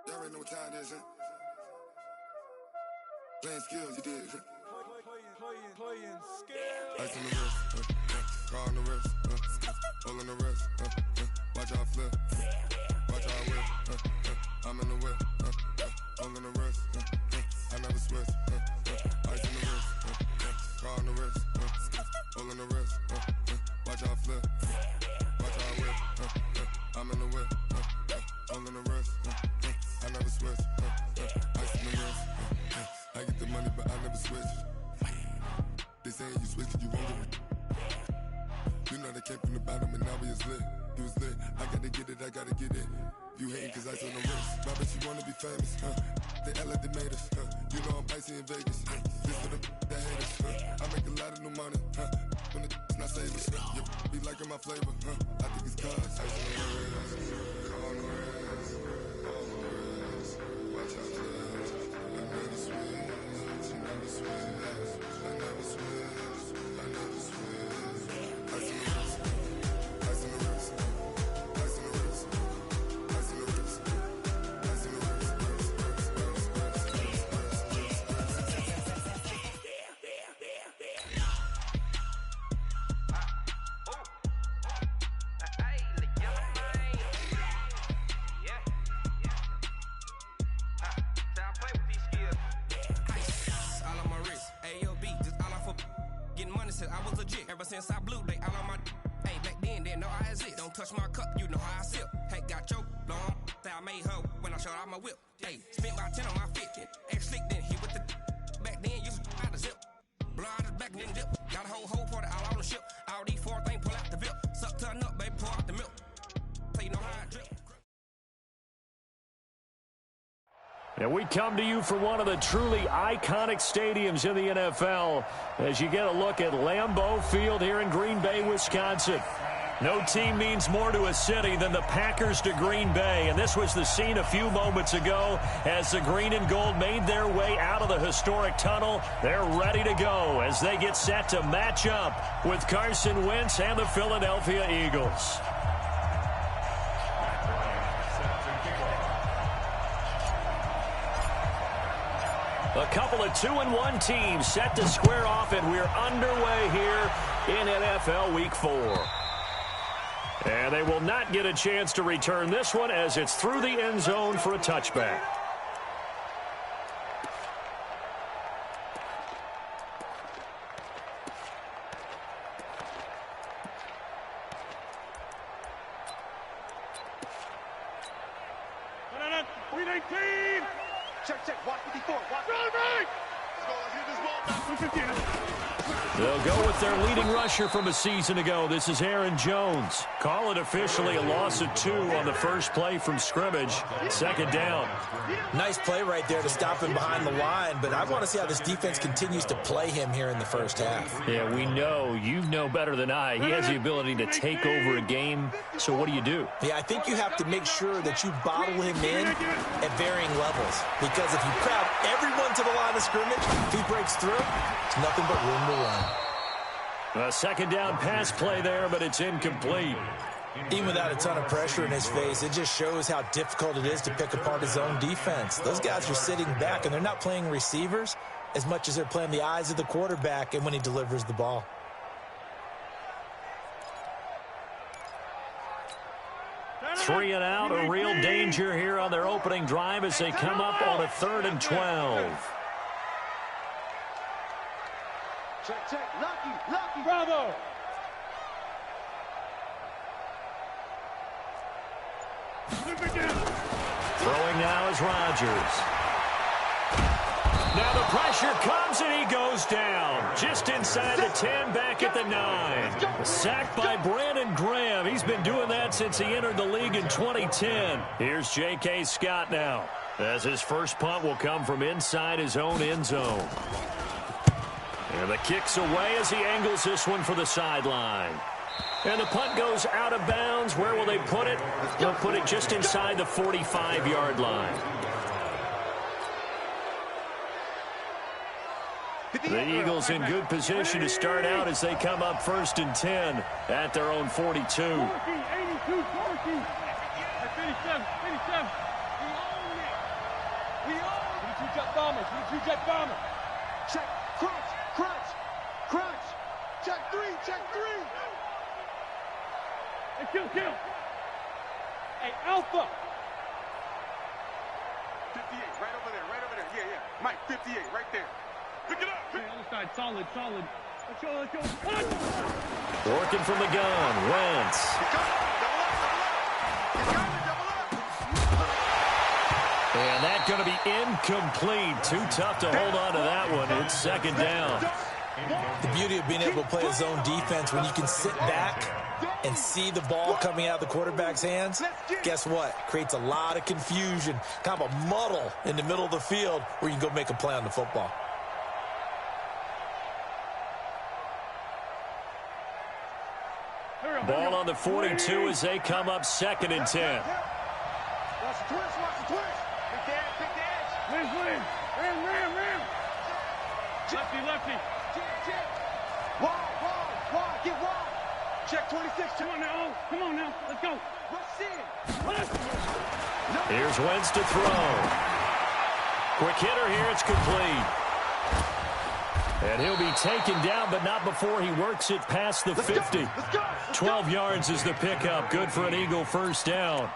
Y'all already know what time it is, huh? Playing skills, you did. Playing skills. Ice on the wrist, car on the wrist, hole in the wrist, watch how I flip, watch how I whip, I'm in the whip, hole in the wrist, I never switch, ice on the wrist, car on the wrist, hole in the wrist, watch how I flip, watch how I whip, I'm in the whip, hole in the wrist, I never switch, ice on the wrist, I get the money but I never switch. They saying you switch cause you won't get it. You know they came from the bottom and now we is lit. You was lit, I gotta get it, I gotta get it. You hating cause ice on the wrist. My bitch, you wanna be famous, They act like they made us, You know I'm icy in Vegas, This for the that hate us, I make a lot of new money, When it's not saving, You be liking my flavor, I think it's cause ice on the wrist, on the wrist, on the wrist. Watch out, cuz I never switch, I never switch. I never switch, I never switch. Ice on the wrist, ice on the wrist, ice on the wrist, ice on the wrist, ice on the wrist, I was legit ever since I blew they all on my hey back then didn't know I exist. Don't touch my cup, you know how I sip. Hey, got your long that I made her when I showed out my whip. Hey, spent about 10 on my fit. Ex slick then hit with the back then used to out the zip. Blow out the back then dip. Got a whole party all on the ship. All these four things pull out the VIP. Suck turn up, baby, pour out the milk. So you know how I drip. And we come to you from one of the truly iconic stadiums in the NFL as you get a look at Lambeau Field here in Green Bay, Wisconsin. No team means more to a city than the Packers to Green Bay, and this was the scene a few moments ago as the green and gold made their way out of the historic tunnel. They're ready to go as they get set to match up with Carson Wentz and the Philadelphia Eagles. A couple of 2-1 teams set to square off, and we're underway here in NFL Week 4. And they will not get a chance to return this one as it's through the end zone for a touchback. They'll go with their leading rusher from a season ago. This is Aaron Jones. Call it officially a loss of 2 on the first play from scrimmage. Second down. Nice play right there to stop him behind the line, but I want to see how this defense continues to play him here in the first half. Yeah, we know. You know better than I. He has the ability to take over a game. So what do? Yeah, I think you have to make sure that you bottle him in at varying levels, because if you crowd everyone to the line of scrimmage, if he breaks through, it's nothing but room to run. A second down pass play there, but it's incomplete. Even without a ton of pressure in his face, it just shows how difficult it is to pick apart his own defense. Those guys are sitting back, and they're not playing receivers as much as they're playing the eyes of the quarterback and when he delivers the ball. Three and out, a real danger here on their opening drive as they come up on a 3rd and 12. Check. Lucky. Bravo. Throwing now is Rodgers. Now the pressure comes and he goes down. Just inside the 10, back at the 9. Sacked by Brandon Graham. He's been doing that since he entered the league in 2010. Here's J.K. Scott now, as his first punt will come from inside his own end zone. And the kick's away as he angles this one for the sideline. And the punt goes out of bounds. Where will they put it? They'll put it just inside the 45-yard line. The Eagles in good position to start out as they come up 1st and 10 at their own 42. 82, 40. 57. bombers. You jet bomber. Check. Crunch. Crunch. Crunch. Check 3. Check 3. Hey, kill. Hey, Alpha. 58, right over there. Yeah. Mike, 58, right there. Pick it up. Hey, other side, solid. Let's go. Working from the gun, Wentz. Double up. And that's going to be incomplete. Too tough to hold on to that one. It's second down. The beauty of being able to play a zone defense when you can sit back and see the ball coming out of the quarterback's hands, guess what? Creates a lot of confusion, kind of a muddle in the middle of the field where you can go make a play on the football. Ball on the 42 as they come up 2nd and 10. Watch the twist. Pick the edge. Ram. Lefty. Wide. Get wide. Check 26. Come on now. Let's go. Here's Wentz to throw. Quick hitter here. It's complete. And he'll be taken down, but not before he works it past the 50. Let's go. 12 yards is the pickup. Good for an Eagle first down.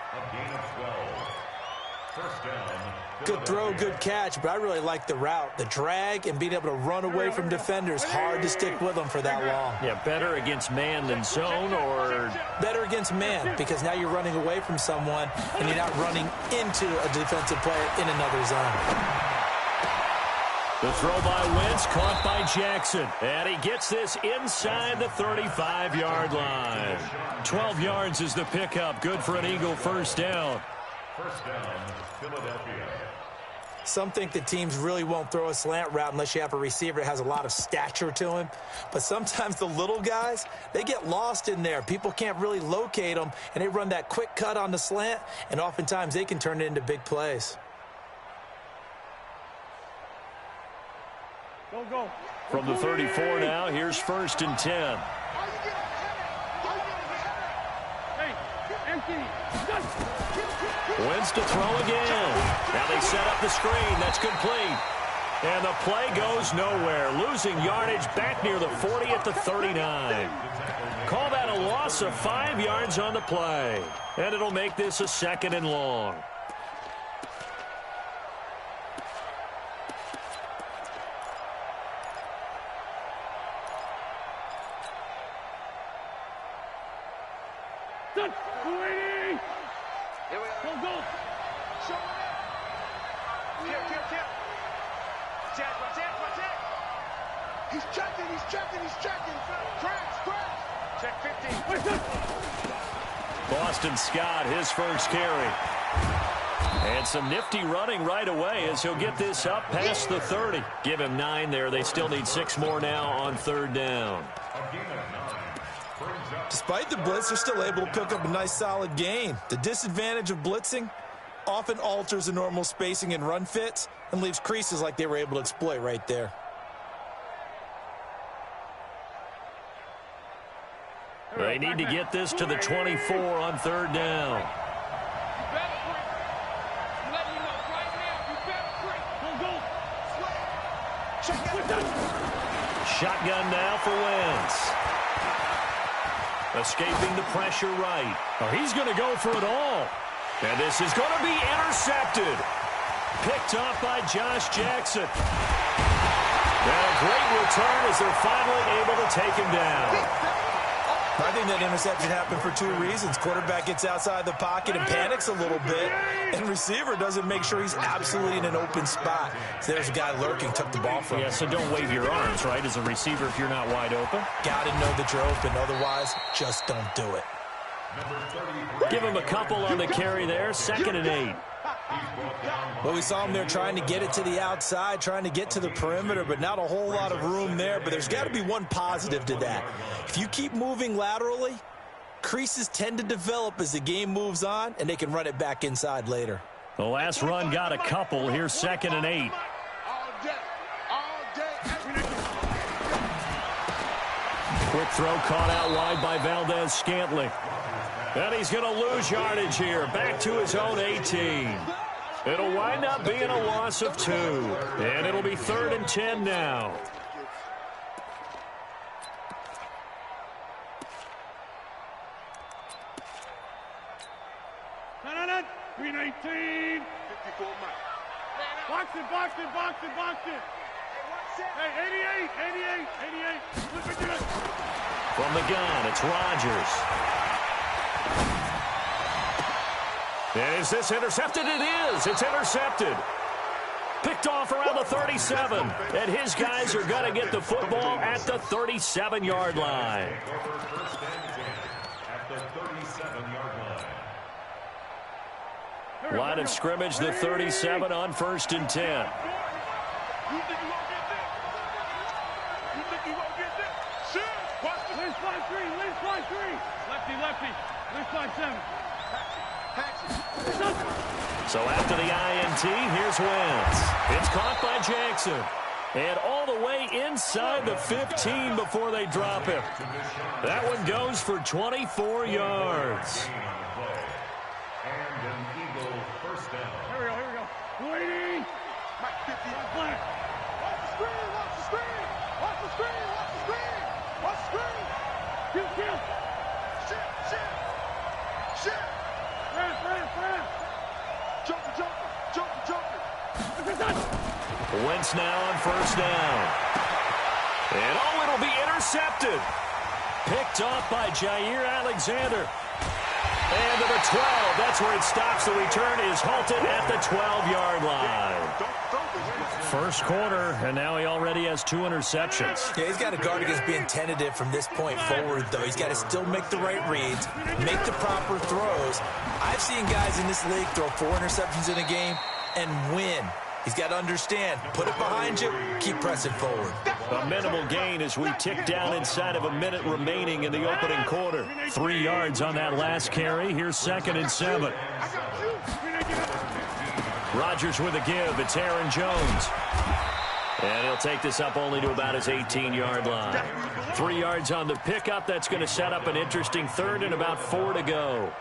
Good throw, good catch, but I really like the route. The drag and being able to run away from defenders, hard to stick with them for that long. Yeah, better against man than zone, or better against man, because now you're running away from someone and you're not running into a defensive player in another zone. The throw by Wentz, caught by Jackson. And he gets this inside the 35-yard line. 12 yards is the pickup. Good for an Eagle first down. First down, Philadelphia. Some think that teams really won't throw a slant route unless you have a receiver that has a lot of stature to him. But sometimes the little guys, they get lost in there. People can't really locate them, and they run that quick cut on the slant, and oftentimes they can turn it into big plays. Go. From the 34 now, here's 1st and 10. Hey, empty. Wentz to throw again. Now they set up the screen. That's complete. And the play goes nowhere. Losing yardage back near the 40 at the 39. Call that a loss of 5 yards on the play. And it'll make this a 2nd and long. Boston Scott, his first carry. And some nifty running right away as he'll get this up past the 30. Give him 9 there. They still need 6 more now on 3rd down. Despite the blitz, they're still able to pick up a nice solid gain. The disadvantage of blitzing often alters the normal spacing and run fits and leaves creases like they were able to exploit right there. They need to get this to the 24 on 3rd down. Shotgun now for Wentz. Escaping the pressure right. Oh, he's going to go for it all. And this is going to be intercepted. Picked off by Josh Jackson. And a great return as they're finally able to take him down. I think that interception happened for 2 reasons. Quarterback gets outside the pocket and panics a little bit, and receiver doesn't make sure he's absolutely in an open spot. So there's a guy lurking, took the ball from him. Yeah, so don't wave your arms, right, as a receiver if you're not wide open. Got to know that you're open. Otherwise, just don't do it. Give him a couple on the carry there. 2nd and 8. Well, we saw him there trying to get it to the outside, trying to get to the perimeter, but not a whole lot of room there. But there's got to be one positive to that. If you keep moving laterally, creases tend to develop as the game moves on, and they can run it back inside later. The last run got a couple. Here's 2nd and 8. Quick throw caught out wide by Valdez-Scantling. And he's going to lose yardage here. Back to his own 18. It'll wind up being a loss of 2. And it'll be 3rd and 10 now. Green 18. 54 Mike. Box it, box it, box it, box it. Hey, 88, 88, 88. From the gun, it's Rodgers. And is this intercepted? It is. It's intercepted. Picked off around the 37. And his guys are going to get the football at the 37-yard line. At the 37-yard line. Line of scrimmage, the 37 on 1st and 10. You think you won't get this? You think you won't get this? Shit! Watch the left side 3, left side 3. Lefty, lefty. Left side 7. So after the INT, here's Wentz. It's caught by Jackson. And all the way inside the 15 before they drop him. That one goes for 24 yards. Here we go. Waiting. Mike 50. Watch the screen. Watch the screen. Watch the screen. Watch the screen. Watch the screen. Kill. Shit. Ram. Joker. Wentz now on 1st down. And it'll be intercepted. Picked off by Jair Alexander. And to the 12. That's where it stops. The return is halted at the 12-yard line. First quarter, and now he already has 2 interceptions. Yeah, he's got to guard against being tentative from this point forward, though. He's got to still make the right reads, make the proper throws. I've seen guys in this league throw 4 interceptions in a game and win. He's got to understand, put it behind you, keep pressing forward. A minimal gain as we tick down inside of a minute remaining in the opening quarter. 3 yards on that last carry. Here's 2nd and 7. Rodgers with a give. It's Aaron Jones. And he'll take this up only to about his 18-yard line. 3 yards on the pickup. That's going to set up an interesting 3rd and about 4 to go.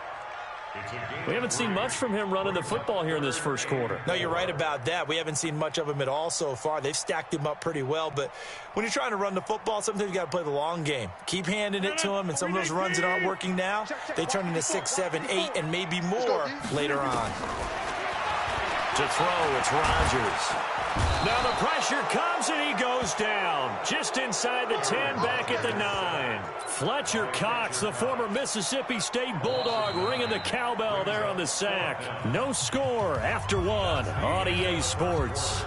We haven't seen much from him running the football here in this first quarter. No, you're right about that. We haven't seen much of him at all so far. They've stacked him up pretty well, but when you're trying to run the football, sometimes you got to play the long game. Keep handing it to him, and some of those runs that aren't working now, they turn into 6, 7, 8, and maybe more later on. To throw, it's Rodgers. Now the pressure comes, and he goes down. Just inside the 10, back at the 9. Fletcher Cox, the former Mississippi State Bulldog, ringing the cowbell there on the sack. No score after 1 on EA Sports.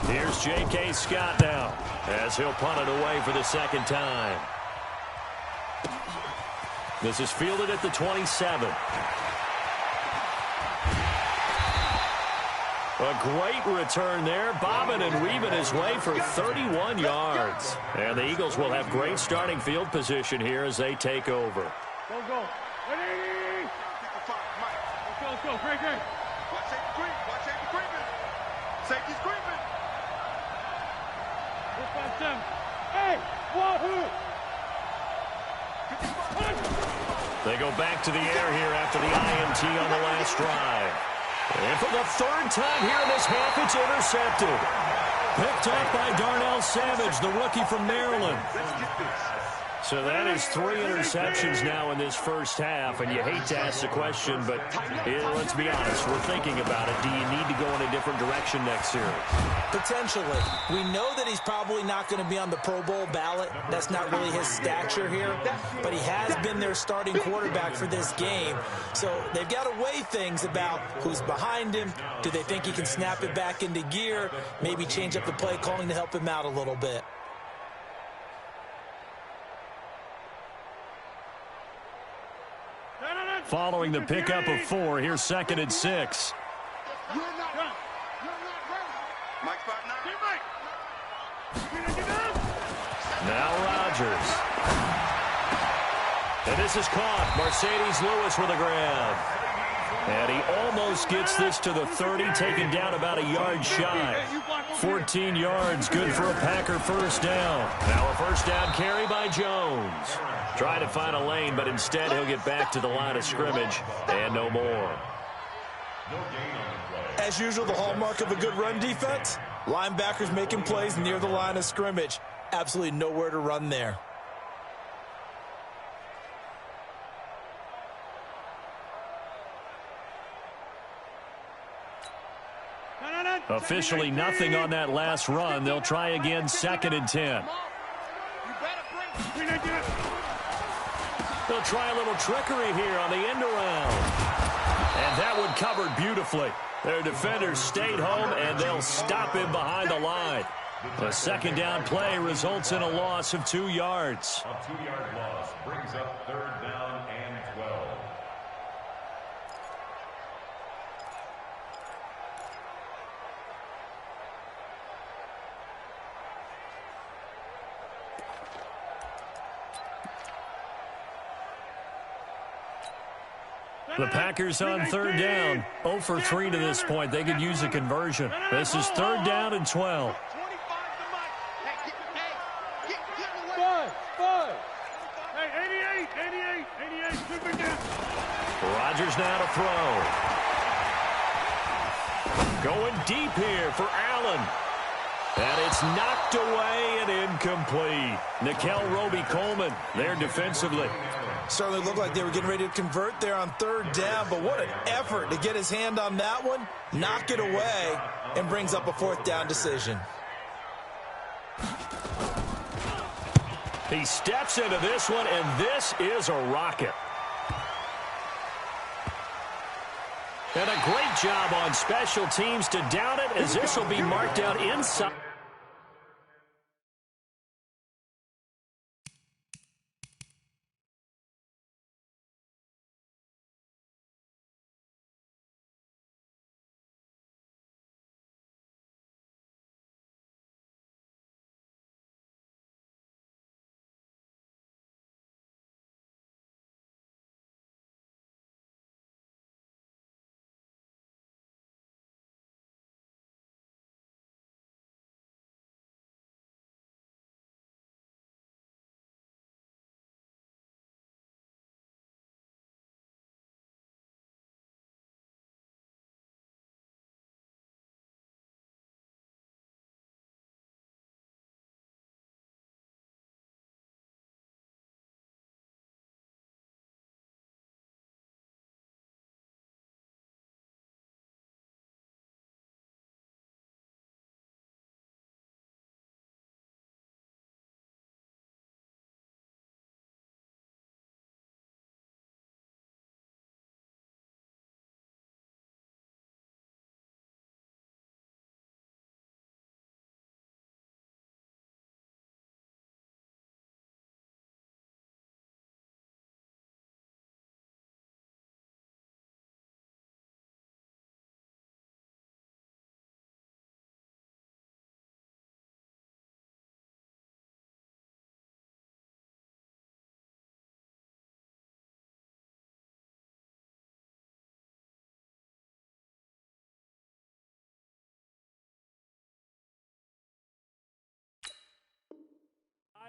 Here's J.K. Scott now as he'll punt it away for the 2nd time. This is fielded at the 27. A great return there, bobbing and weaving his way for 31 yards. And the Eagles will have great starting field position here as they take over. Go. Ready? Let's go. Great. Watch safety creeping. Safety's creeping. 4-5-7. Hey, wahoo! They go back to the air here after the INT on the last drive. And for the 3rd time here in this half, it's intercepted. Picked up by Darnell Savage, the rookie from Maryland. So that is 3 interceptions now in this first half, and you hate to ask the question, but let's be honest, we're thinking about it. Do you need to go in a different direction next series? Potentially. We know that he's probably not going to be on the Pro Bowl ballot. That's not really his stature here, but he has been their starting quarterback for this game. So they've got to weigh things about who's behind him. Do they think he can snap it back into gear? Maybe change up the play calling to help him out a little bit. Following the pickup of 4, here's 2nd and 6. You're not ready. Mike spot now. Now Rodgers. And this is caught. Mercedes Lewis with a grab. And he almost gets this to the 30, taken down about a yard shy. 14 yards, good for a Packer first down. Now a first down carry by Jones. Trying to find a lane, but instead he'll get back to the line of scrimmage and no more. As usual, the hallmark of a good run defense, linebackers making plays near the line of scrimmage. Absolutely nowhere to run there. Officially nothing on that last run. They'll try again, 2nd and 10. They'll try a little trickery here on the end around. And that one covered beautifully. Their defenders stayed home, and they'll stop him behind the line. The second down play results in a loss of 2 yards. A 2-yard loss brings up 3rd down and 12. The Packers on 3rd down. 0 for 3 to this point. They could use a conversion. This is 3rd down and 12. Rodgers now to throw. Going deep here for Allen. And it's knocked away and incomplete. Nickel Roby-Coleman there defensively. Certainly looked like they were getting ready to convert there on 3rd down, but what an effort to get his hand on that one, knock it away, and brings up a 4th down decision. He steps into this one, and this is a rocket. And a great job on special teams to down it, as this will be marked out inside.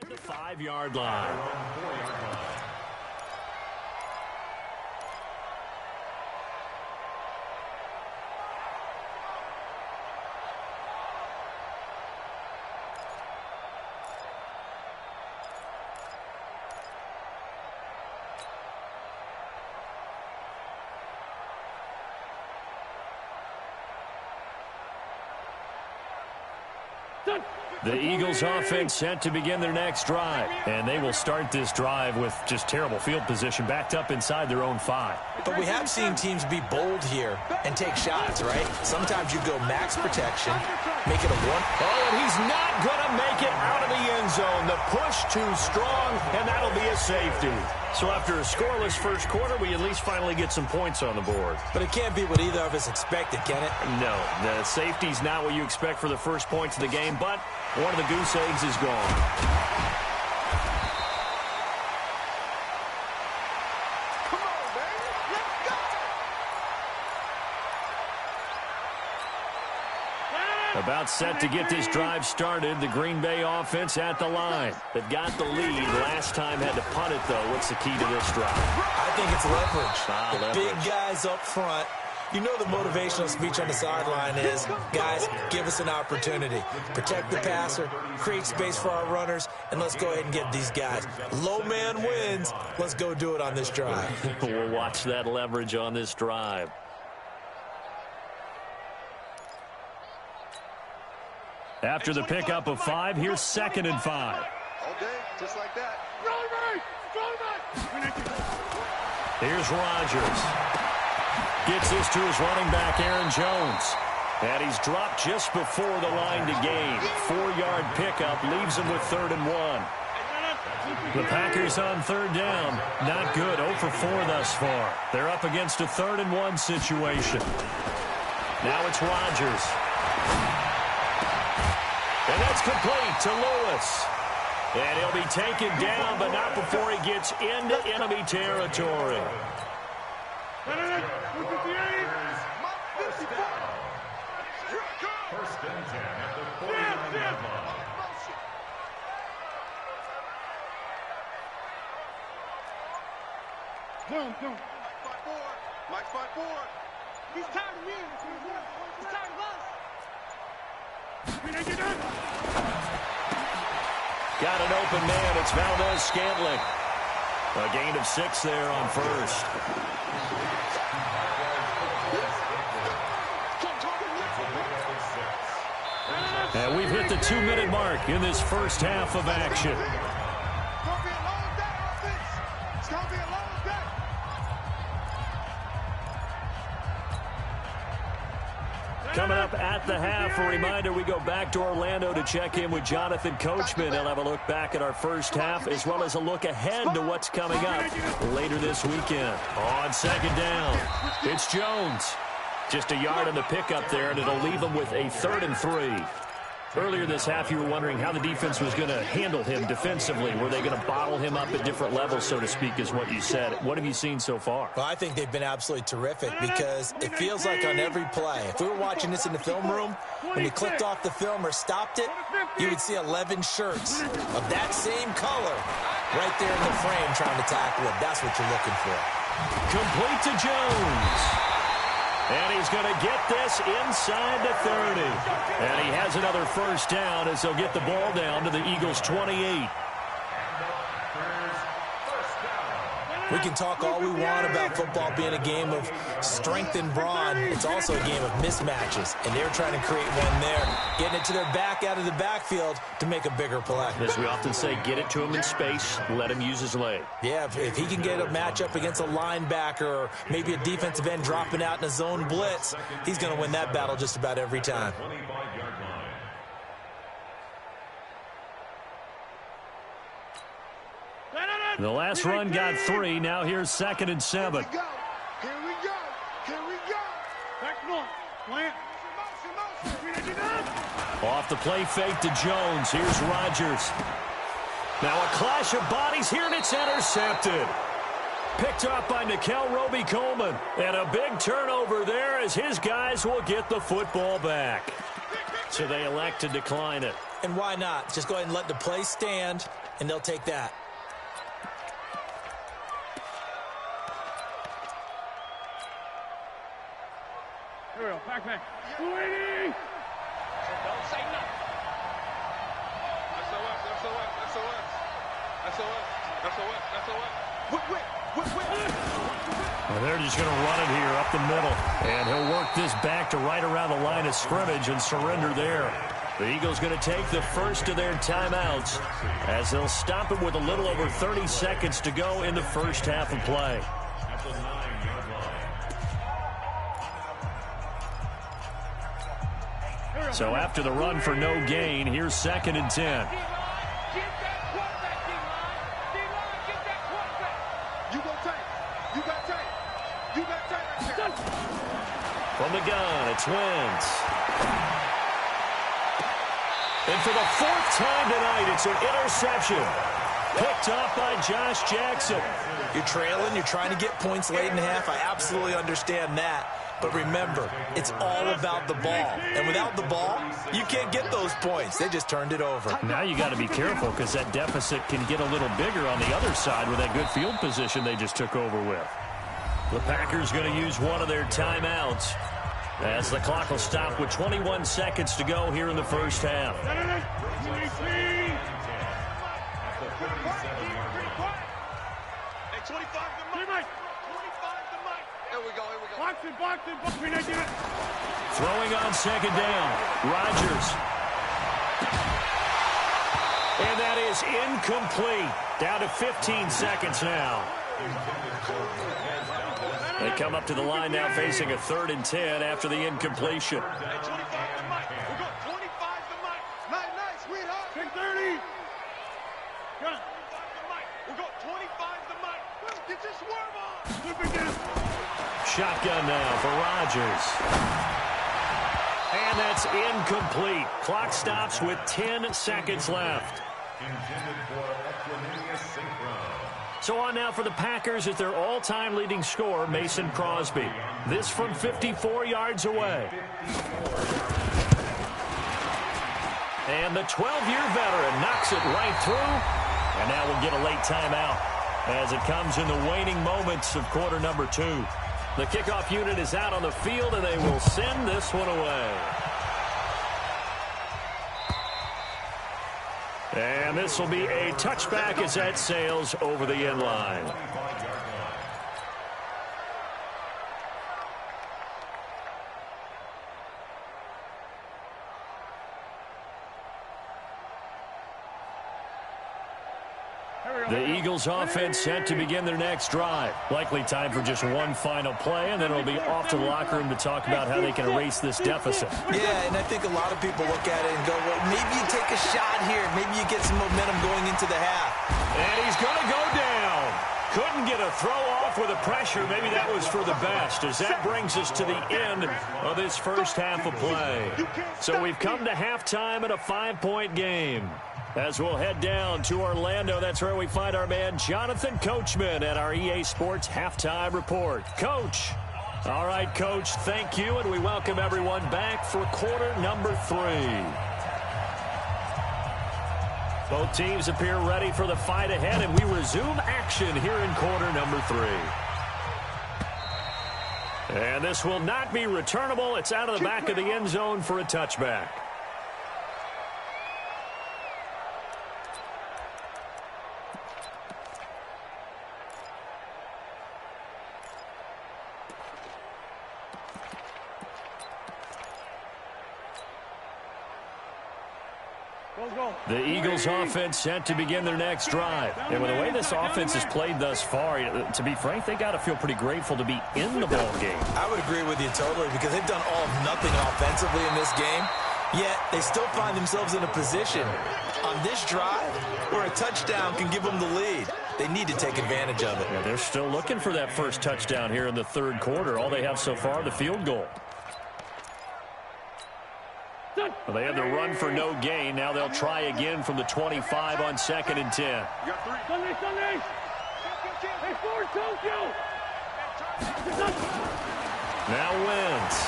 The 5-yard line. The Eagles offense set to begin their next drive, and they will start this drive with just terrible field position backed up inside their own 5. But we have seen teams be bold here and take shots, right? Sometimes you go max protection, make it a 1. Oh, and he's not going to make it out of the end zone. The push too strong, and that'll be a safety. So after a scoreless first quarter, we at least finally get some points on the board. But it can't be what either of us expected, can it? No, the safety's not what you expect for the first points of the game, but one of the goose eggs is gone. About set to get this drive started. The Green Bay offense at the line. They've got the lead. Last time had to punt it, though. What's the key to this drive? I think it's leverage. Leverage. Big guys up front. You know the motivational speech on the sideline is, guys, give us an opportunity. Protect the passer, create space for our runners, and let's go ahead and get these guys. Low man wins. Let's go do it on this drive. We'll watch that leverage on this drive. After the pickup of 5, here's 2nd and 5. All day, just like that. Here's Rodgers. Gets this to his running back, Aaron Jones. And he's dropped just before the line to gain. 4-yard pickup leaves him with 3rd and 1. The Packers on 3rd down. Not good. 0 for 4 thus far. They're up against a 3rd and 1 situation. Now it's Rodgers. And that's complete to Lewis. And he'll be taken down, but not before he gets into enemy territory. First and 10 at the 49-yard line. Mike's fight forward. He's tired of me. He's tired of us. Got an open man. It's Valdez-Scantling. A gain of 6 there on 1st. And we've hit the 2-minute mark in this first half of action. It's going to be a long day. Coming up at the half, a reminder, we go back to Orlando to check in with Jonathan Coachman. He'll have a look back at our first half as well as a look ahead to what's coming up later this weekend. On 2nd down, it's Jones. Just a yard on the pickup there, and it'll leave him with a 3rd and 3. Earlier this half, you were wondering how the defense was going to handle him defensively. Were they going to bottle him up at different levels, so to speak, is what you said. What have you seen so far? Well, I think they've been absolutely terrific because it feels like on every play, if we were watching this in the film room, when you clicked off the film or stopped it, you would see 11 shirts of that same color right there in the frame trying to tackle him. That's what you're looking for. Complete to Jones. And he's going to get this inside the 30. And he has another first down as they'll get the ball down to the Eagles' 28. We can talk all we want about football being a game of strength and brawn. It's also a game of mismatches, and they're trying to create one there, getting it to their back out of the backfield to make a bigger play. As we often say, get it to him in space, let him use his leg. Yeah, if he can get a matchup against a linebacker or maybe a defensive end dropping out in a zone blitz, he's going to win that battle just about every time. 25-yard line. The last run got 3. Now here's 2nd and 7. Here we go. Here we go. Back north. Plant. Off the play fake to Jones. Here's Rodgers. Now a clash of bodies here, and it's intercepted. Picked up by Nikel Roby-Coleman. And a big turnover there as his guys will get the football back. So they elect to decline it. And why not? Just go ahead and let the play stand, and they'll take that. Here we go. Back. Waiting. Don't say nothing. Well, they're just going to run it here up the middle. And he'll work this back to right around the line of scrimmage and surrender there. The Eagles going to take the first of their timeouts as they'll stop it with a little over 30 seconds to go in the first half of play. At the 9-yard line. So after the run for no gain, here's 2nd and 10. From the gun, it's Wentz. And for the 4th time tonight, it's an interception. Picked off by Josh Jackson. You're trailing, you're trying to get points late in the half. I absolutely understand that. But remember, it's all about the ball. And without the ball, you can't get those points. They just turned it over. Now you got to be careful because that deficit can get a little bigger on the other side with that good field position they just took over with. The Packers going to use one of their timeouts as the clock will stop with 21 seconds to go here in the first half. Throwing on second down. Rodgers. And that is incomplete. Down to 15 seconds now. They come up to the line now facing a 3rd and 10 after the incompletion. Shotgun now for Rodgers. And that's incomplete. Clock stops with 10 seconds left. So on now for the Packers is their all-time leading scorer, Mason Crosby. This from 54 yards away. And the 12-year veteran knocks it right through. And now we'll get a late timeout as it comes in the waning moments of quarter number 2. The kickoff unit is out on the field, and they will send this one away. And this will be a touchback as that sails over the end line. The Eagles offense set to begin their next drive. Likely time for just one final play, and then it'll be off to the locker room to talk about how they can erase this deficit. Yeah, and I think a lot of people look at it and go, well, maybe you take a shot here. Maybe you get some momentum going into the half. And he's going to go down. Couldn't get a throw off with the pressure. Maybe that was for the best, as that brings us to the end of this first half of play. So we've come to halftime in a 5-point game. As we'll head down to Orlando, that's where we find our man Jonathan Coachman at our EA Sports Halftime Report. Coach. All right, Coach, thank you, and we welcome everyone back for quarter number 3. Both teams appear ready for the fight ahead, and we resume action here in quarter number 3. And this will not be returnable. It's out of the back of the end zone for a touchback. The Eagles offense set to begin their next drive. And with the way this offense has played thus far, to be frank, they got to feel pretty grateful to be in the ball game. I would agree with you totally, because they've done all of nothing offensively in this game, yet they still find themselves in a position on this drive where a touchdown can give them the lead. They need to take advantage of it. Yeah, they're still looking for that first touchdown here in the third quarter. All they have so far, the field goal. Well, they had the run for no gain. Now they'll try again from the 25 on 2nd and 10. Now Wentz.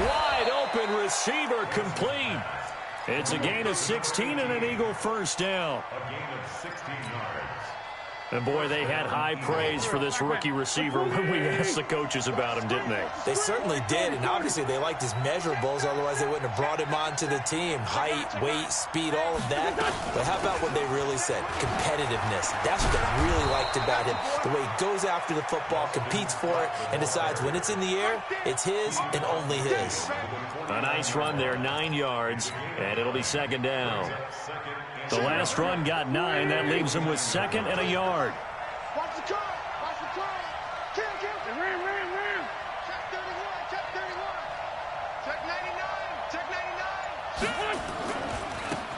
Wide open receiver complete. It's a gain of 16 and an Eagle first down. A gain of 16 yards. And, boy, they had high praise for this rookie receiver when we asked the coaches about him, didn't they? They certainly did, and obviously they liked his measurables, otherwise they wouldn't have brought him onto the team. Height, weight, speed, all of that. But how about what they really said? Competitiveness. That's what they really liked about him. The way he goes after the football, competes for it, and decides when it's in the air, it's his and only his. A nice run there, 9 yards, and it'll be second down. The last run got 9. That leaves him with 2nd and a yard. Watch the car. Watch the car. Kill. Ram. Check 31. Check 31. Check 99. Check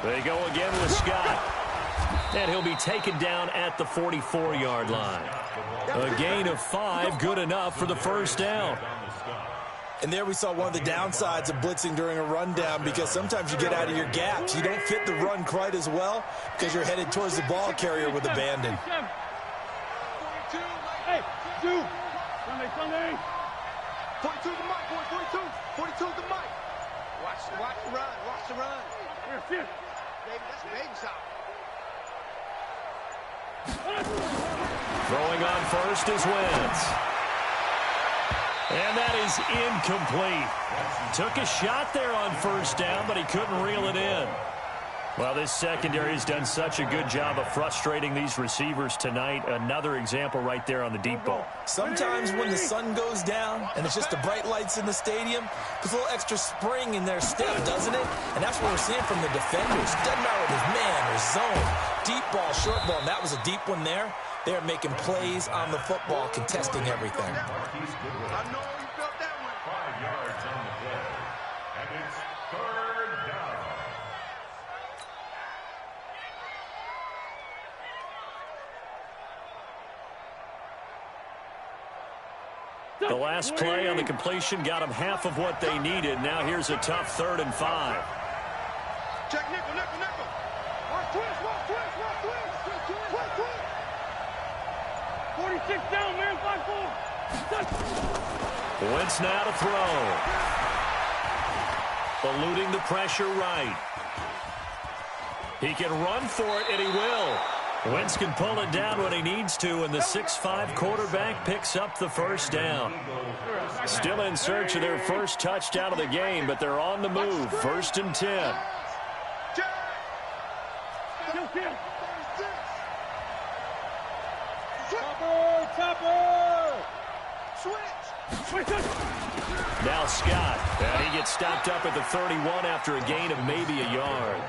99. They go again with Scott. And he'll be taken down at the 44-yard line. A gain of 5, good enough for the first down. And there we saw one of the downsides of blitzing during a rundown, because sometimes you get out of your gaps. You don't fit the run quite as well because you're headed towards the ball carrier with abandon. Hey, two. Sunday. 42 the mic, boy. 42. 42 the mic. Watch the run. Watch the run. Here, sit. Baby, that's a baby shot. Throwing on first is Wentz. And that is incomplete. Took a shot there on first down, but he couldn't reel it in. Well, this secondary has done such a good job of frustrating these receivers tonight. Another example right there on the deep ball. Sometimes when the sun goes down and it's just the bright lights in the stadium, there's a little extra spring in their step, doesn't it? And that's what we're seeing from the defenders. Doesn't matter if it's man or zone, deep ball, short ball, and that was a deep one there. They're making plays on the football, contesting everything. I know you felt that one. 5 yards on the play. And it's third down. The last play on the completion got them half of what they needed. Now here's a tough 3rd and 5. Check nickel. Watch twist. 46 down, man. 5-4. Wentz now to throw. Eluding the pressure right. He can run for it, and he will. Wentz can pull it down when he needs to, and the 6'5" quarterback picks up the first down. Still in search of their first touchdown of the game, but they're on the move. 1st and 10. Topper! Switch! Now Scott, and he gets stopped up at the 31 after a gain of maybe a yard.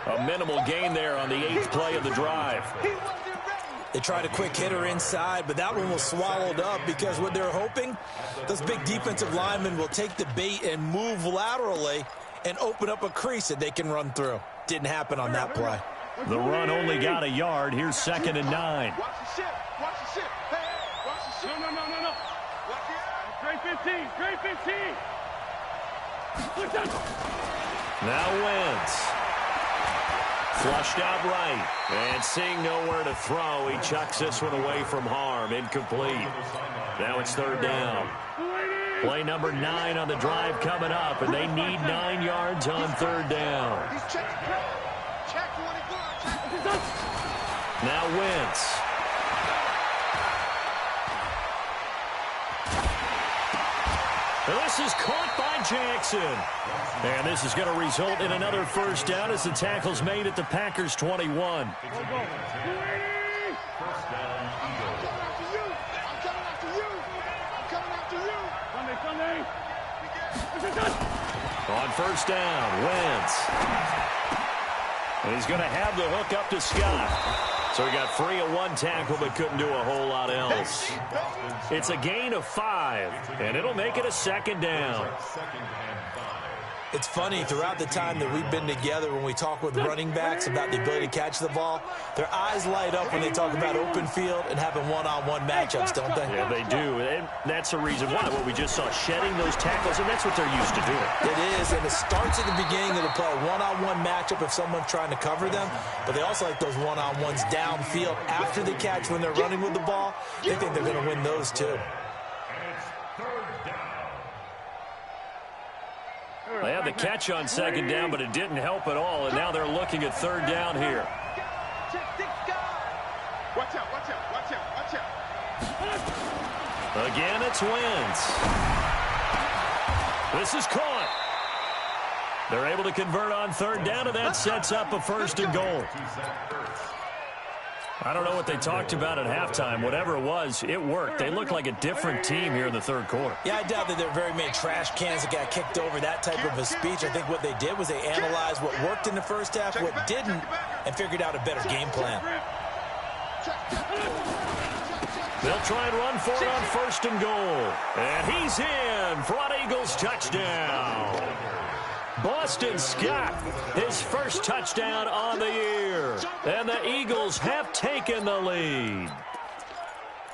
A minimal gain there on the 8th play of the drive. They tried a quick hitter inside, but that one was swallowed up because what they're hoping, those big defensive linemen will take the bait and move laterally and open up a crease that they can run through. Didn't happen on that play. The run only got a yard. Here's 2nd and 9. Watch the ship. Watch the ship. Hey, watch the ship. No. Watch it. Straight 15. Now Wentz. Flushed out right. And seeing nowhere to throw, he chucks this one away from harm. Incomplete. Now it's 3rd down. Play number 9 on the drive coming up, and they need 9 yards on 3rd down. He's checking. Check 44. Now Wentz. This is caught by Jackson. And this is going to result in another first down as the tackle's made at the Packers' 21. First down, Eagles. I'm coming after you. Sunday. On first down, Wentz. And he's going to have the hook up to Scott. So he got free of one tackle but couldn't do a whole lot else. It's a gain of 5, and it'll make it a 2nd down. It's funny, throughout the time that we've been together, when we talk with running backs about the ability to catch the ball, their eyes light up when they talk about open field and having one-on-one matchups, don't they? Yeah, they do. And that's the reason why. What we just saw, shedding those tackles, and that's what they're used to doing. It is, and it starts at the beginning of the play, one-on-one matchup if someone's trying to cover them, but they also like those one-on-ones downfield after the catch when they're running with the ball. They think they're going to win those too. They had the catch on 2nd down, but it didn't help at all, and now they're looking at 3rd down here. Watch out. Again, it's Wentz. This is caught. They're able to convert on 3rd down, and that sets up a 1st and goal. I don't know what they talked about at halftime. Whatever it was, it worked. They look like a different team here in the 3rd quarter. Yeah, I doubt that there are very many trash cans that got kicked over, that type of a speech. I think what they did was they analyzed what worked in the first half, what didn't, and figured out a better game plan. They'll try and run for it on 1st and goal. And he's in for an Eagles touchdown. Boston Scott, his first touchdown on the year. And the Eagles have taken the lead.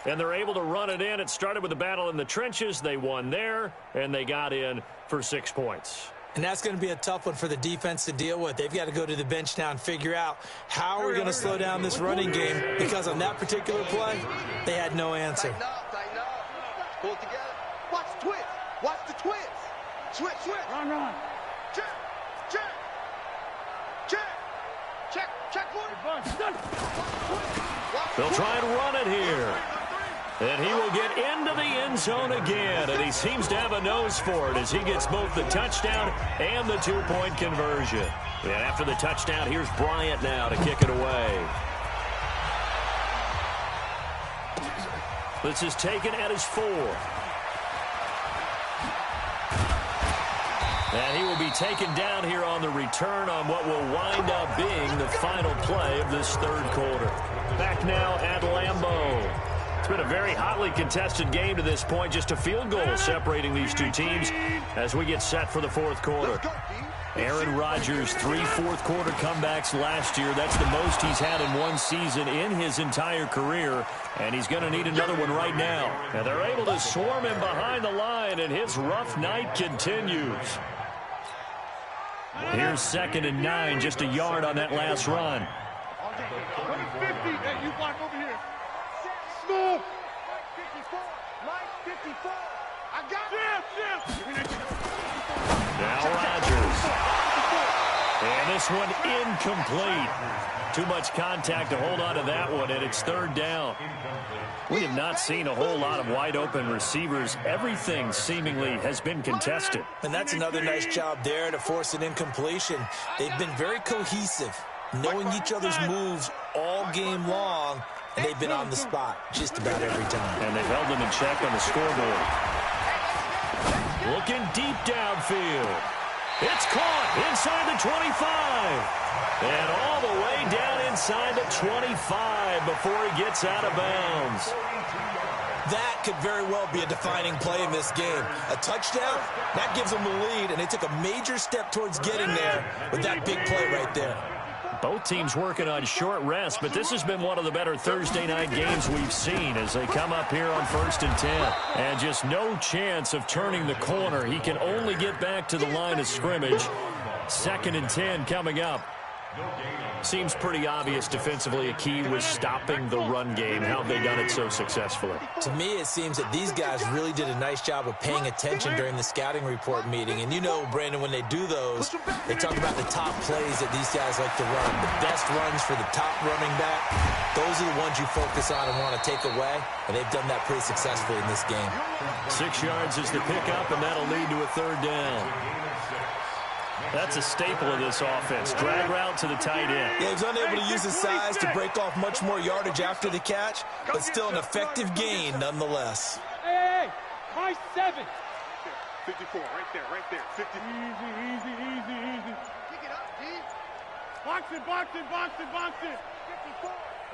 And they're able to run it in. It started with a battle in the trenches. They won there, and they got in for 6 points. And that's going to be a tough one for the defense to deal with. They've got to go to the bench now and figure out how we're going to slow down this running game, because on that particular play, they had no answer. Tighten up. Pull it together. Watch the twist. Watch the twist. Switch. Run. Check. They'll try and run it here. And he will get into the end zone again, and he seems to have a nose for it as he gets both the touchdown and the two-point conversion. And after the touchdown, here's Bryant now to kick it away. This is taken at his 4. And he will be taken down here on the return on what will wind up being the final play of this third quarter. Back now at Lambeau. It's been a very hotly contested game to this point. Just a field goal separating these two teams as we get set for the fourth quarter. Aaron Rodgers, 3 fourth-quarter comebacks last year. That's the most he's had in one season in his entire career, and he's going to need another one right now. And they're able to swarm him behind the line, and his rough night continues. Here's 2nd and 9, just a yard on that last run. 50. Hey, you block over here. Move. Mike 54. I got it. Now Rodgers. And this one incomplete. Too much contact to hold on to that one, and it's 3rd down. We have not seen a whole lot of wide-open receivers. Everything seemingly has been contested. And that's another nice job there to force an incompletion. They've been very cohesive, knowing each other's moves all game long, and they've been on the spot just about every time. And they've held them in check on the scoreboard. Looking deep downfield. It's caught inside the 25. And all the way down inside the 25 before he gets out of bounds. That could very well be a defining play in this game. A touchdown, that gives them the lead, and they took a major step towards getting there with that big play right there. Both teams working on short rest, but this has been one of the better Thursday night games we've seen as they come up here on 1st and 10. And just no chance of turning the corner. He can only get back to the line of scrimmage. 2nd and 10 coming up. Seems pretty obvious defensively a key was stopping the run game. How have they done it so successfully? To me, it seems that these guys really did a nice job of paying attention during the scouting report meeting. And you know, Brandon, when they do those, they talk about the top plays that these guys like to run. The best runs for the top running back. Those are the ones you focus on and want to take away. And they've done that pretty successfully in this game. 6 yards is the pickup, and that'll lead to a 3rd down. That's a staple of this offense. Drag route to the tight end. Yeah, he was unable to use his size to break off much more yardage after the catch, but still an effective gain nonetheless. Hey, my 7. 54, right there. 50. Easy. Pick it up, D. Box it. 54.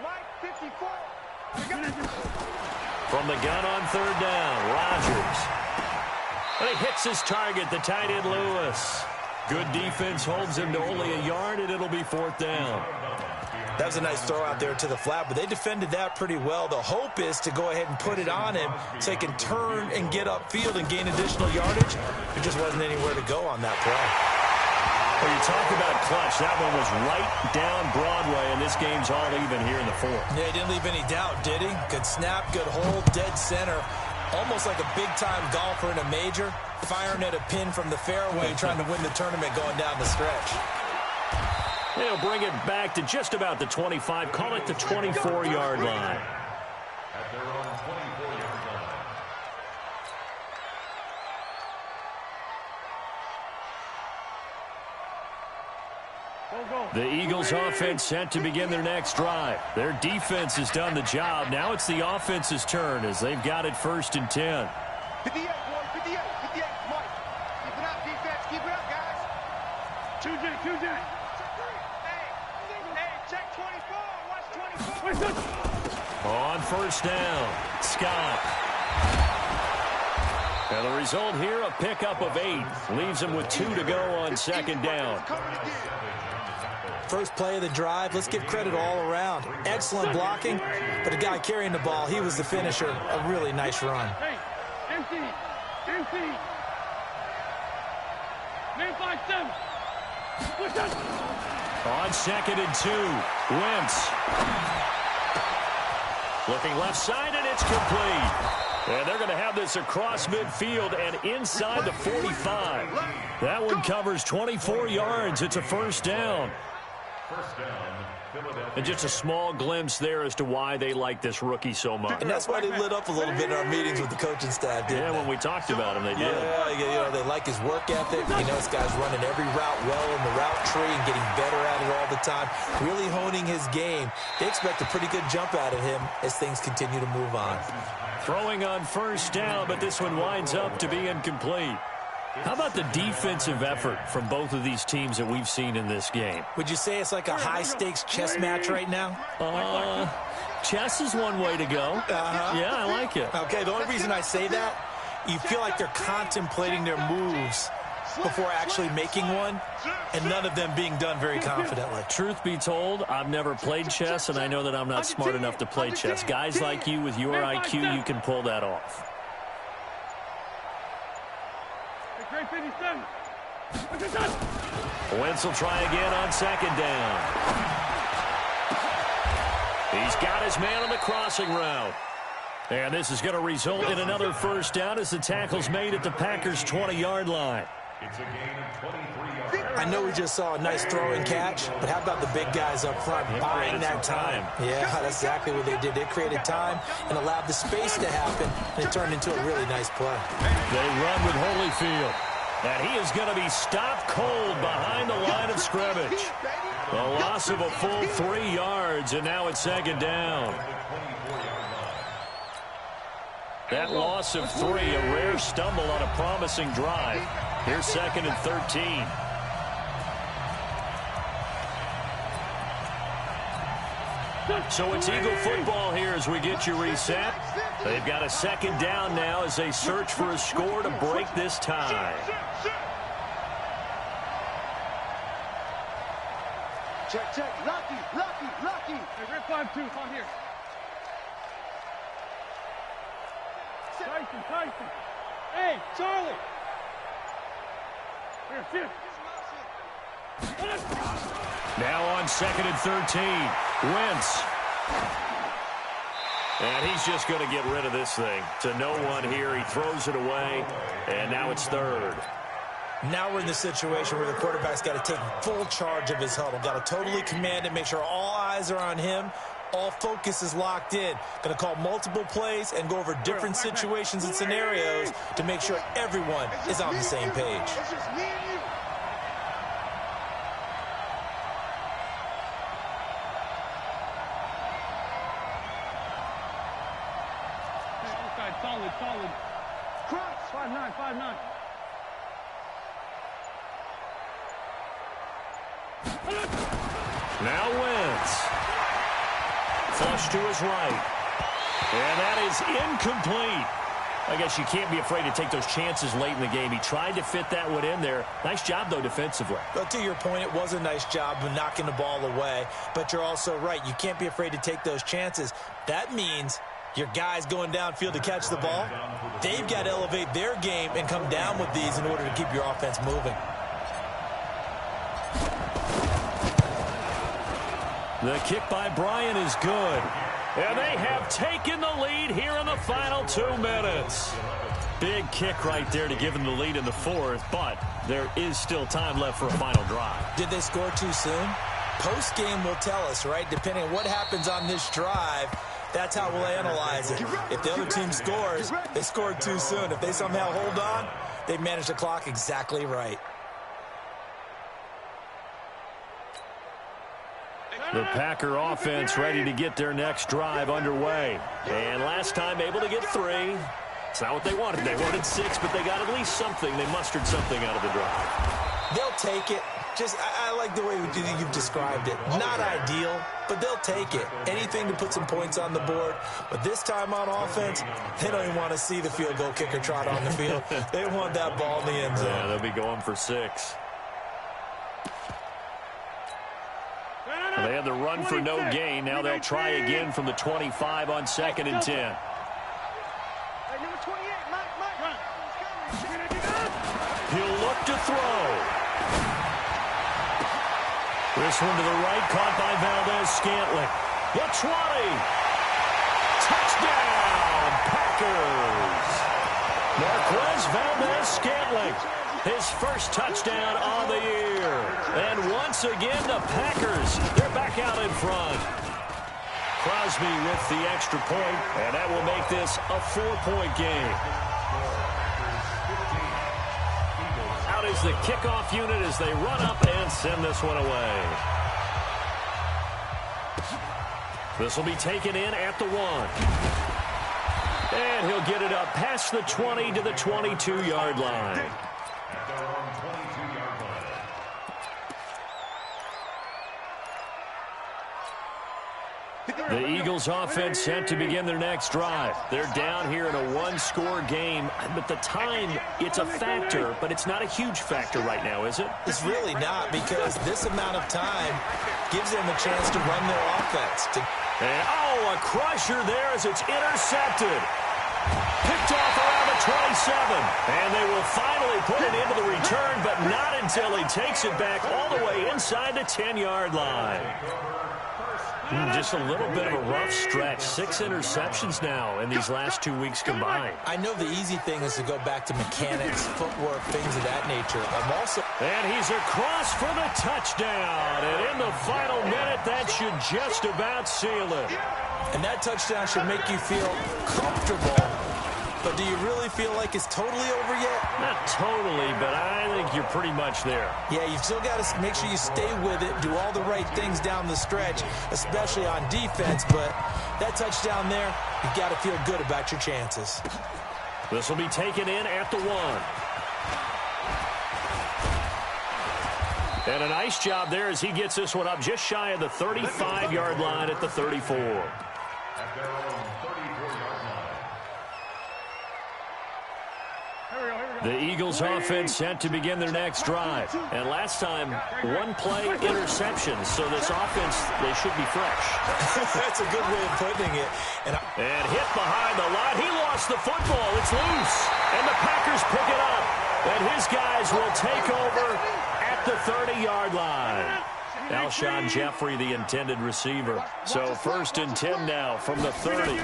Mike 54. From the gun on 3rd down, Rodgers. And he hits his target, the tight end Lewis. Good defense holds him to only a yard, and it'll be 4th down. That was a nice throw out there to the flat, but they defended that pretty well. The hope is to go ahead and put it on him so he can turn and get upfield and gain additional yardage. There just wasn't anywhere to go on that play. Well, you talk about clutch. That one was right down Broadway, and this game's all even here in the 4th. Yeah, he didn't leave any doubt, did he? Good snap, good hold, dead center. Almost like a big-time golfer in a major, firing at a pin from the fairway, trying to win the tournament going down the stretch. They'll bring it back to just about the 25. Call it the 24-yard line. At their own 24-yard line. The Eagles offense set to begin their next drive. Their defense has done the job. Now it's the offense's turn as they've got it 1st and 10. 58, boy. 58. Mike. Keep it up, defense. Keep it up, guys. 2J. Hey, check 24. Watch 24. On 1st down, Scott. And the result here, a pickup of 8. Leaves them with 2 to go on 2nd down. First play of the drive, let's give credit all around. Excellent blocking, but the guy carrying the ball, he was the finisher. A really nice run. Hey, empty. On 2nd and 2, Wentz. Looking left side, and it's complete. And they're going to have this across midfield and inside the 45. That one covers 24 yards. It's a first down. First down. And just a small glimpse there as to why they like this rookie so much. And that's why they lit up a little bit in our meetings with the coaching staff, didn't they? When we talked about him, they did. Yeah, they like his work ethic. This guy's running every route well in the route tree and getting better at it all the time, really honing his game. They expect a pretty good jump out of him as things continue to move on. Throwing on first down, but this one winds up to be incomplete. How about the defensive effort from both of these teams that we've seen in this game? Would you say it's like a high-stakes chess match right now? Chess is one way to go. Yeah, I like it. Okay, the only reason I say that, you feel like they're contemplating their moves before actually making one, and none of them being done very confidently. Truth be told, I've never played chess, and I know that I'm not smart enough to play chess. Guys like you with your IQ, you can pull that off. Wentz will try again on 2nd down. He's got his man on the crossing route. And this is going to result in another first down as the tackle's made at the Packers' 20-yard line. It's a gain of 23 yards. I know we just saw a nice throwing catch, but how about the big guys up front buying that time? Yeah, that's exactly what they did. They created time and allowed the space to happen, and it turned into a really nice play. They run with Holyfield. And he is going to be stopped cold behind the line of scrimmage. A loss of a full 3 yards, and now it's 2nd down. That loss of 3, a rare stumble on a promising drive. Here's 2nd and 13. So it's Eagle football here as we get you reset. They've got a 2nd down now as they search for a score to break this tie. Check. Lucky. Hey, we're 5-2. On here. Tyson. Hey, Charlie. Here, sit. Now on 2nd and 13, Wentz. And he's just going to get rid of this thing. To no one here. He throws it away, and now it's 3rd. Now we're in the situation where the quarterback's got to take full charge of his huddle. Got to totally command it, make sure all eyes are on him. All focus is locked in. Going to call multiple plays and go over different situations and scenarios to make sure everyone is on the same page. It's just me and you. Solid. Cross. 5-9. Now Wentz. Flush to his right. And that is incomplete. I guess you can't be afraid to take those chances late in the game. He tried to fit that one in there. Nice job, though, defensively. But to your point, it was a nice job of knocking the ball away. But you're also right. You can't be afraid to take those chances. That means your guys going downfield to catch the ball, they've got to elevate their game and come down with these in order to keep your offense moving. The kick by Bryant is good. And they have taken the lead here in the final 2 minutes. Big kick right there to give them the lead in the 4th, but there is still time left for a final drive. Did they score too soon? Post-game will tell us, right? Depending on what happens on this drive, that's how we'll analyze it. If the other team scores, they scored too soon. If they somehow hold on, they managed the clock exactly right. The Packer offense ready to get their next drive underway. And last time able to get 3. It's not what they wanted. They wanted 6, but they got at least something. They mustered something out of the drive. They'll take it. I like the way you've described it. Not ideal, but they'll take it. Anything to put some points on the board. But this time on offense, they don't even want to see the field goal kicker trot on the field. They want that ball in the end zone. Yeah, they'll be going for 6. They had the run for no gain. Now they'll try again from the 25 on 2nd and 10. Hey, number 28, Mike. He'll look to throw. This one to the right, caught by Valdez-Scantling. The 20. Touchdown, Packers. Marquez Valdez-Scantling, his first touchdown on the year. And once again, the Packers, they're back out in front. Crosby with the extra point, and that will make this a 4-point game. Out is the kickoff unit as they run up and send this one away. This will be taken in at the 1. And he'll get it up past the 20 to the 22-yard line. The Eagles offense set to begin their next drive. They're down here in a one-score game, but the time, it's a factor, but it's not a huge factor right now, is it? It's really not, because this amount of time gives them a chance to run their offense. And, a crusher there as it's intercepted. Picked off around the 27. And they will finally put it into the return, but not until he takes it back all the way inside the 10-yard line. Just a little bit of a rough stretch. 6 interceptions now in these last 2 weeks combined. I know the easy thing is to go back to mechanics, footwork, things of that nature. And he's across for the touchdown. And in the final minute, that should just about seal it. And that touchdown should make you feel comfortable. But do you really feel like it's totally over yet? Not totally, but I think you're pretty much there. Yeah, you've still got to make sure you stay with it, do all the right things down the stretch, especially on defense. But that touchdown there, you've got to feel good about your chances. This will be taken in at the 1. And a nice job there as he gets this one up just shy of the 35-yard line at the 34. At their own 34-yard line. The Eagles offense set to begin their next drive. And last time, 1 play interception. So this offense, they should be fresh. That's a good way of putting it. And hit behind the line. He lost the football. It's loose. And the Packers pick it up. And his guys will take over at the 30-yard line. Alshon Jeffrey, the intended receiver. So 1st and 10 now from the 30.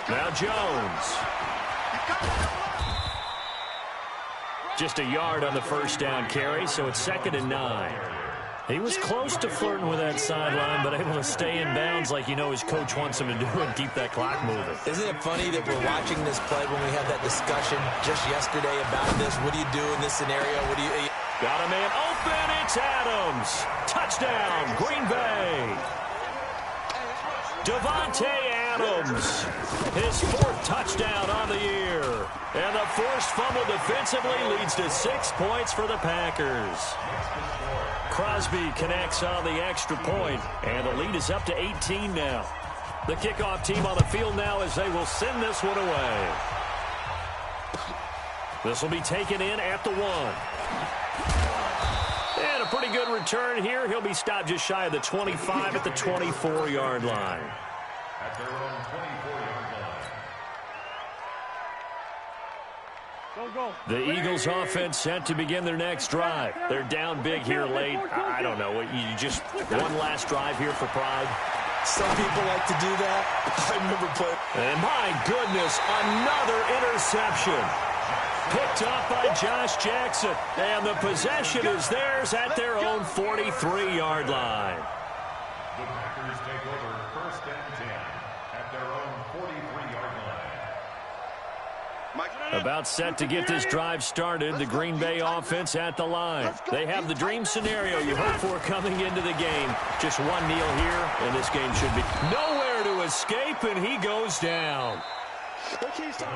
Now Jones. Just a yard on the first down carry, so it's 2nd and 9. He was close to flirting with that sideline, but able to stay in bounds like you know his coach wants him to do and keep that clock moving. Isn't it funny that we're watching this play when we had that discussion just yesterday about this? What do you do in this scenario? What do you... Got a man open. It's Adams. Touchdown, Green Bay. Davante Adams, his 4th touchdown on the year. And the forced fumble defensively leads to 6 points for the Packers. Crosby connects on the extra point, and the lead is up to 18 now. The kickoff team on the field now as they will send this one away. This will be taken in at the 1. And a pretty good return here. He'll be stopped just shy of the 25 at the 24-yard line. At their own 24-yard line. The Eagles offense set to begin their next drive. They're down big here late. I don't know. You just one last drive here for pride. Some people like to do that. I remember playing. And my goodness, another interception. Picked up by Josh Jackson. And the possession is theirs at their own 43-yard line. The Packers take over 1st and 10 at their own 43-yard line. About set to get this drive started. The Green Bay offense at the line. They have the dream scenario you hope for coming into the game. Just one kneel here, and this game should be nowhere to escape, and he goes down. Packers 29,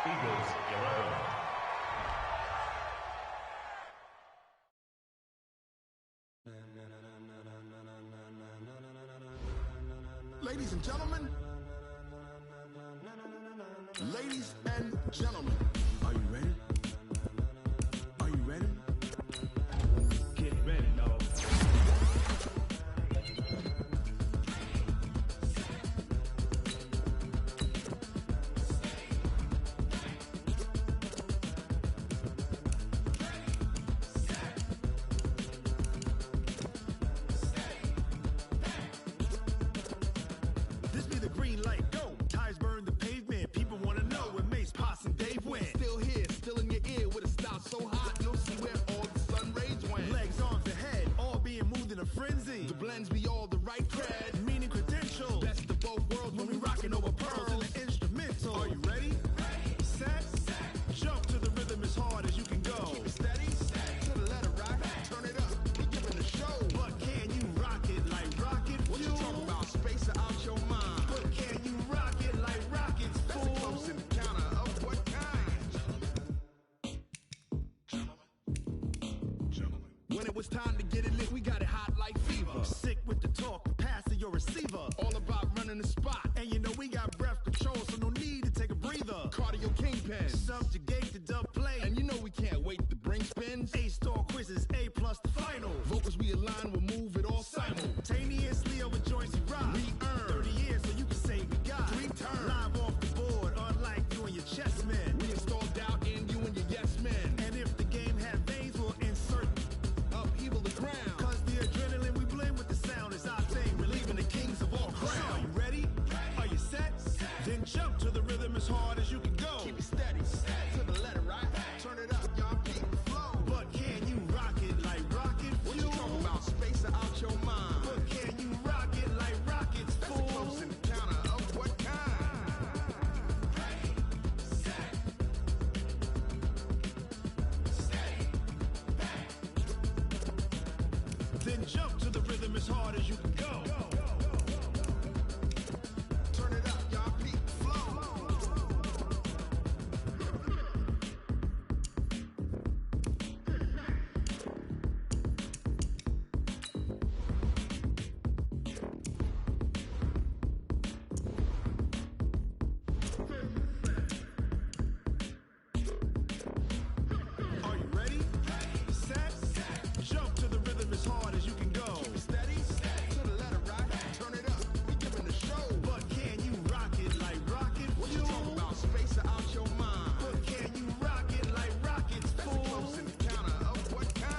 Eagles 11. Ladies and gentlemen, are you ready? Are you ready? Get ready, dog. when it was time to get it lit, we got it hot like fever. Sick with the talk, pass to your receiver. All about running the spot. And you know we got breath control, so no need to take a breather. Cardio kingpin. Subjugate the dub play. And you know we can't wait to bring spins. A-star quizzes, A+ the final. Vocals we align, we'll move it all simultaneously over joints we rock. We earn 30 years so you can say we got 3 turns. Live off the board, unlike you and your chess men. We install doubt in you and your yes men. And if the game had veins, we'll insert upheaval the ground. Cause the adrenaline we blend with the sound is our thing, relieving the kings of all crowns. So are you ready? Are you set? Then jump to the rhythm as hard as you can go. Keep it steady, to the letter, right? Turn it up, y'all, beat the flow. But can you rock it like rocket fuel? What you talking about? Space out your mind. But can you rock it like rockets, fool? That's a close encounter of what kind? Ready, set, steady, back. Then jump to the rhythm as hard as you can go. Turn it up, y'all, beat the flow. Are you ready? Set, jump to the rhythm as hard as you can go. Keep it steady, to the letter, right? Turn it up, we giving the show. But can you rock it like rocket What you fuel? talking about? Space out your mind. But can you rock it like rockets, That's a fool? close encounter of what kind?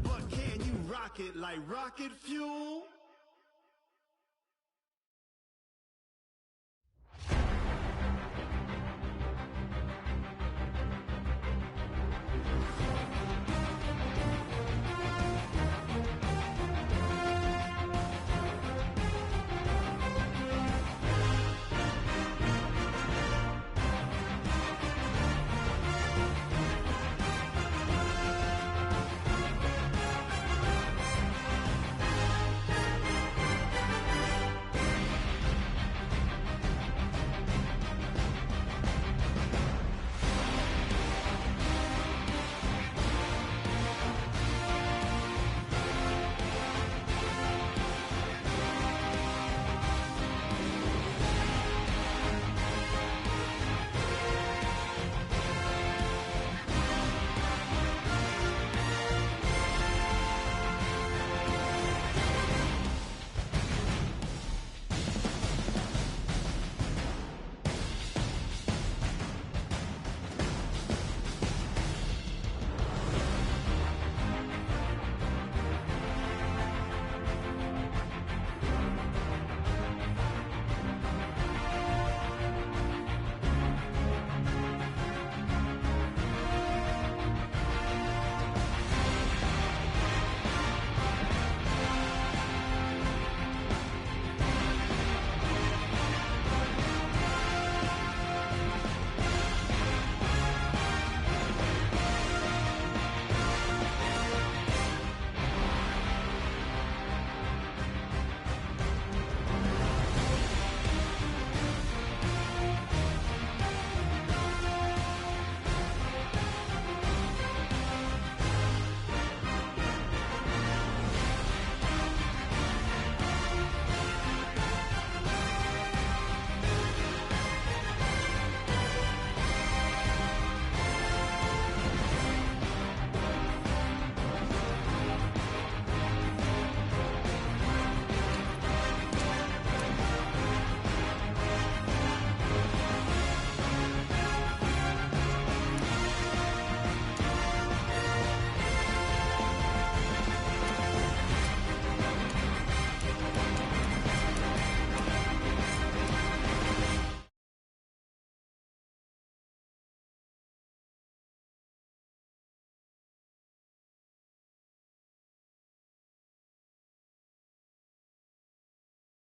But can you rock it like rocket fuel?